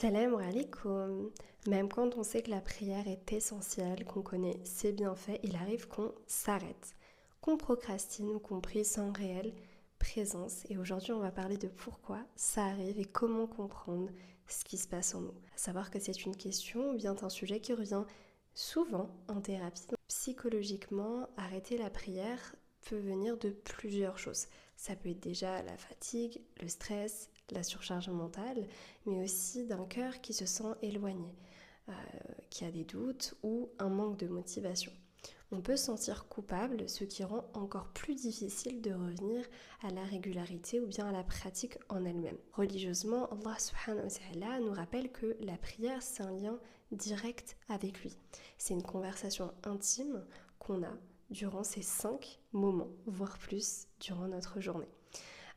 Salam alaikum. Même quand on sait que la prière est essentielle, qu'on connaît ses bienfaits, il arrive qu'on s'arrête, qu'on procrastine ou qu'on prie sans réelle présence. Et aujourd'hui, on va parler de pourquoi ça arrive et comment comprendre ce qui se passe en nous. À savoir que c'est une question ou bien un sujet qui revient souvent en thérapie. Psychologiquement, arrêter la prière peut venir de plusieurs choses. Ça peut être déjà la fatigue, le stress, la surcharge mentale, mais aussi d'un cœur qui se sent éloigné, qui a des doutes ou un manque de motivation. On peut se sentir coupable, ce qui rend encore plus difficile de revenir à la régularité ou bien à la pratique en elle-même. Religieusement, Allah subhanahu wa ta'ala nous rappelle que la prière, c'est un lien direct avec lui. C'est une conversation intime qu'on a durant ces 5 moments, voire plus, durant notre journée.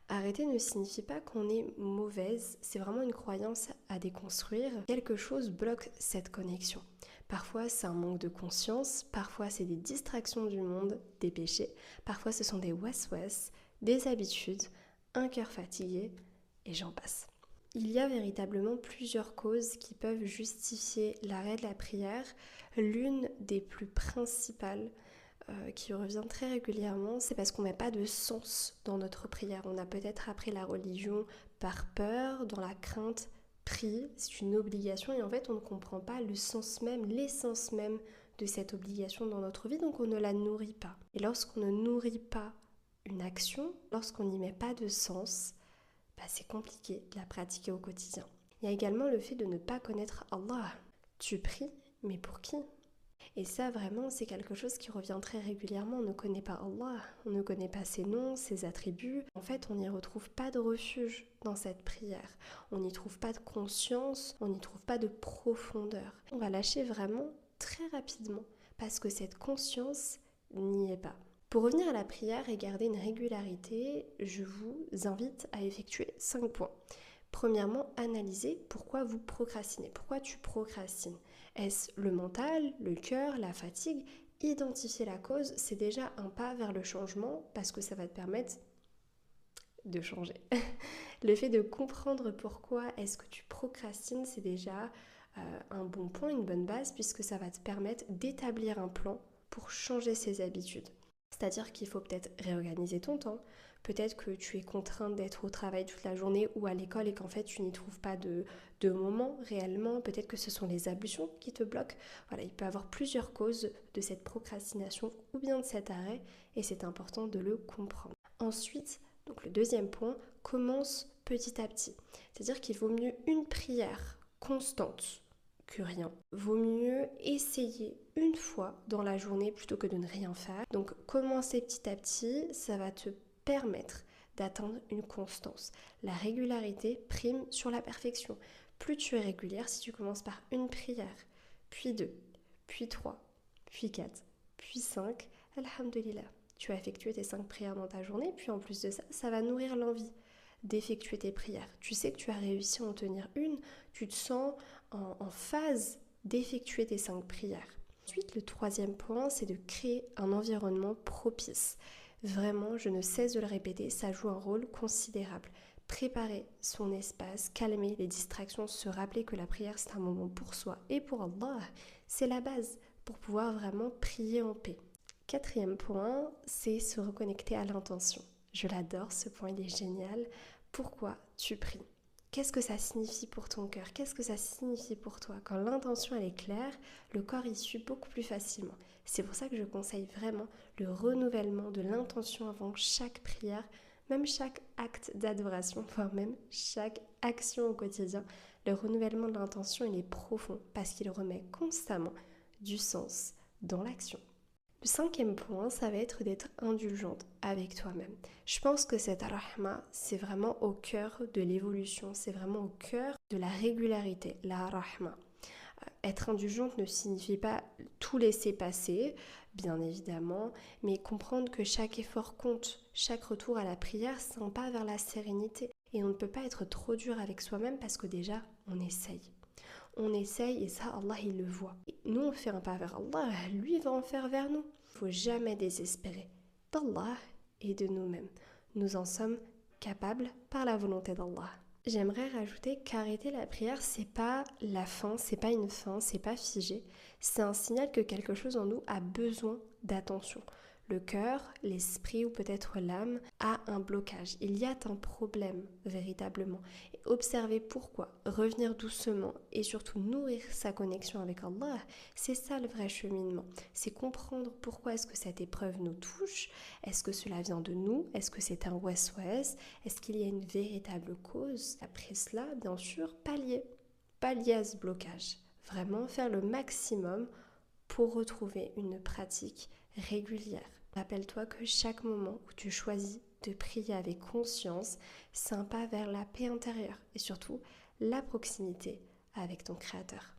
Arrêter ne signifie pas qu'on est mauvaise, c'est vraiment une croyance à déconstruire. Quelque chose bloque cette connexion. Parfois c'est un manque de conscience, parfois c'est des distractions du monde, des péchés, parfois ce sont des waswas, des habitudes, un cœur fatigué, et j'en passe. Il y a véritablement plusieurs causes qui peuvent justifier l'arrêt de la prière. L'une des plus principales qui revient très régulièrement, c'est parce qu'on met pas de sens dans notre prière. On a peut-être appris la religion par peur, dans la crainte, prie, c'est une obligation et en fait on ne comprend pas le sens même, l'essence même de cette obligation dans notre vie, donc on ne la nourrit pas. Et lorsqu'on ne nourrit pas une action, lorsqu'on n'y met pas de sens, c'est compliqué de la pratiquer au quotidien. Il y a également le fait de ne pas connaître Allah. Tu pries, mais pour qui ? Et ça, vraiment, c'est quelque chose qui revient très régulièrement. On ne connaît pas Allah, on ne connaît pas ses noms, ses attributs. En fait, on n'y retrouve pas de refuge dans cette prière. On n'y trouve pas de conscience, on n'y trouve pas de profondeur. On va lâcher vraiment très rapidement parce que cette conscience n'y est pas. Pour revenir à la prière et garder une régularité, je vous invite à effectuer 5 points. Premièrement, analysez pourquoi vous procrastinez. Pourquoi tu procrastines ? Est-ce le mental, le cœur, la fatigue ? Identifier la cause, c'est déjà un pas vers le changement parce que ça va te permettre de changer. Le fait de comprendre pourquoi est-ce que tu procrastines, c'est déjà un bon point, une bonne base puisque ça va te permettre d'établir un plan pour changer ses habitudes. C'est-à-dire qu'il faut peut-être réorganiser ton temps. Peut-être que tu es contrainte d'être au travail toute la journée ou à l'école et qu'en fait tu n'y trouves pas de moment réellement. Peut-être que ce sont les ablutions qui te bloquent. Voilà, il peut y avoir plusieurs causes de cette procrastination ou bien de cet arrêt et c'est important de le comprendre. Ensuite, donc le deuxième point, commence petit à petit. C'est-à-dire qu'il vaut mieux une prière constante que rien. Vaut mieux essayer une fois dans la journée plutôt que de ne rien faire. Donc commencer petit à petit, ça va te permettre d'atteindre une constance. La régularité prime sur la perfection. Plus tu es régulière, si tu commences par une prière, puis 2, puis 3, puis 4, puis 5, alhamdulillah, tu as effectué tes 5 prières dans ta journée, puis en plus de ça, ça va nourrir l'envie d'effectuer tes prières. Tu sais que tu as réussi à en tenir une, tu te sens en phase d'effectuer tes 5 prières. Ensuite, le troisième point, c'est de créer un environnement propice. Vraiment, je ne cesse de le répéter, ça joue un rôle considérable. Préparer son espace, calmer les distractions, se rappeler que la prière c'est un moment pour soi et pour Allah, c'est la base pour pouvoir vraiment prier en paix. Quatrième point, c'est se reconnecter à l'intention. Je l'adore, ce point il est génial. Pourquoi tu pries ? Qu'est-ce que ça signifie pour ton cœur ? Qu'est-ce que ça signifie pour toi ? Quand l'intention elle est claire, le corps y suit beaucoup plus facilement. C'est pour ça que je conseille vraiment le renouvellement de l'intention avant chaque prière, même chaque acte d'adoration, voire même chaque action au quotidien. Le renouvellement de l'intention il est profond parce qu'il remet constamment du sens dans l'action. Le cinquième point, ça va être d'être indulgente avec toi-même. Je pense que cette rahma, c'est vraiment au cœur de l'évolution, c'est vraiment au cœur de la régularité, la rahma. Être indulgente ne signifie pas tout laisser passer, bien évidemment, mais comprendre que chaque effort compte, chaque retour à la prière, c'est un pas vers la sérénité. Et on ne peut pas être trop dur avec soi-même parce que déjà, on essaye. On essaye et ça, Allah, il le voit. Et nous, on fait un pas vers Allah, lui va en faire vers nous. Il ne faut jamais désespérer d'Allah et de nous-mêmes. Nous en sommes capables par la volonté d'Allah. J'aimerais rajouter qu'arrêter la prière, c'est pas la fin, c'est pas une fin, c'est pas figé. C'est un signal que quelque chose en nous a besoin d'attention. Le cœur, l'esprit ou peut-être l'âme a un blocage. Il y a un problème véritablement. Et observer pourquoi, revenir doucement et surtout nourrir sa connexion avec Allah, c'est ça le vrai cheminement. C'est comprendre pourquoi est-ce que cette épreuve nous touche, est-ce que cela vient de nous, est-ce que c'est un waswas, est-ce qu'il y a une véritable cause. Après cela, bien sûr, pallier à ce blocage. Vraiment faire le maximum pour retrouver une pratique régulière. Rappelle-toi que chaque moment où tu choisis de prier avec conscience, c'est un pas vers la paix intérieure et surtout la proximité avec ton Créateur.